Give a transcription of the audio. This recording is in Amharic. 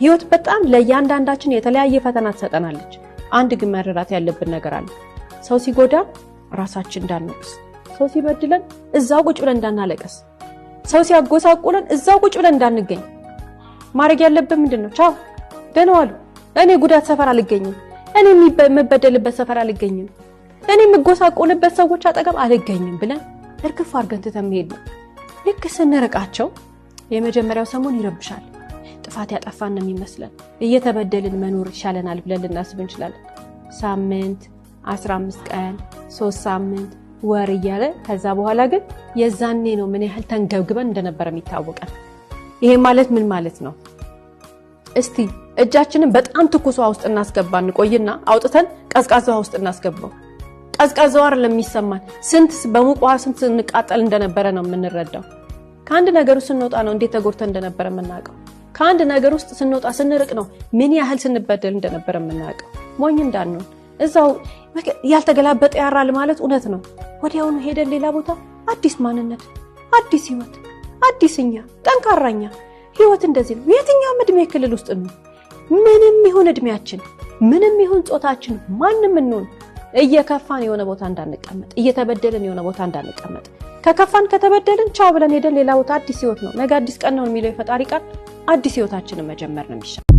ህይወት በጣም ለእያንዳንዳችን የተለያየ ፈተና ትሰጠናለች። አንድ ግን መረዳት ያለብን ነገር አለ። ሰው ሲጎዳ ራሳችን እንዳንወቅስ፣ ሰው ሲበድለን እዛው ቁጭ ብለን እንዳናለቅስ፣ ሰው ሲያጎሳቁለን እዛው ቁጭ ብለን እንዳንገኝ ማድረግ ያለብን ምንድነው? ቻው ደህና ዋሉ፣ እኔ ጉዳት ሰፈር አልገኝም፣ እኔ የምበደልበት ሰፈር አልገኝም፣ እኔ የምጎሳቆልበት ሰዎች አጠገብ አልገኝም ብለን እርግፍ አድርገን ትተን መሄድ ነው። ልክ ስንርቃቸው የመጀመሪያው ሰሞን ይረብሻል። ጥፋት ያጠፋን ነው የሚመስለን። እየተበደልን መኖር ይሻለናል ብለን ልናስብ እንችላለን። ሳምንት፣ 15 ቀን፣ 3 ሳምንት፣ ወር እያለ ከዛ በኋላ ግን የዛኔ ነው ምን ያህል ተንገብግበን እንደነበረ የሚታወቀን። ይሄ ማለት ምን ማለት ነው? እስቲ እጃችንን በጣም ትኩስ ውሃ ውስጥ እናስገባን ቆይና አውጥተን ቀዝቃዛ ውሃ ውስጥ እናስገባው። ቀዝቃዛው አይደለም የሚሰማን፣ ስንት በሙቅ ውሃ ስንት እንቃጠል እንደነበረ ነው የምንረዳው። ከአንድ ነገር ውስጥ ስንወጣ ነው እንዴት ተጎድተን እንደነበረ የምናውቀው። ከአንድ ነገር ውስጥ ስንወጣ ስንርቅ ነው ምን ያህል ስንበደል እንደነበረ የምናውቀው። ሞኝ እንዳንሆን እዛው ያልተገላበጠ ያራል ማለት እውነት ነው። ወዲያውኑ ሄደን ሌላ ቦታ አዲስ ማንነት፣ አዲስ ህይወት፣ አዲስኛ፣ ጠንካራኛ ህይወት። እንደዚህ ነው የትኛውም እድሜ ክልል ውስጥ ነው። ምንም ይሁን እድሜያችን፣ ምንም ይሁን ጾታችን፣ ማንንም እንሆን እየከፋን የሆነ ቦታ እንዳንቀመጥ፣ እየተበደልን የሆነ ቦታ እንዳንቀመጥ። ከከፋን ከተበደልን ቻው ብለን ሄደን ሌላ ቦታ አዲስ ህይወት ነው ነገ አዲስ ቀን ነው የሚለው የፈጣሪ ቃል። አዲስ ህይወታችንን መጀመር ነው የሚሻለው።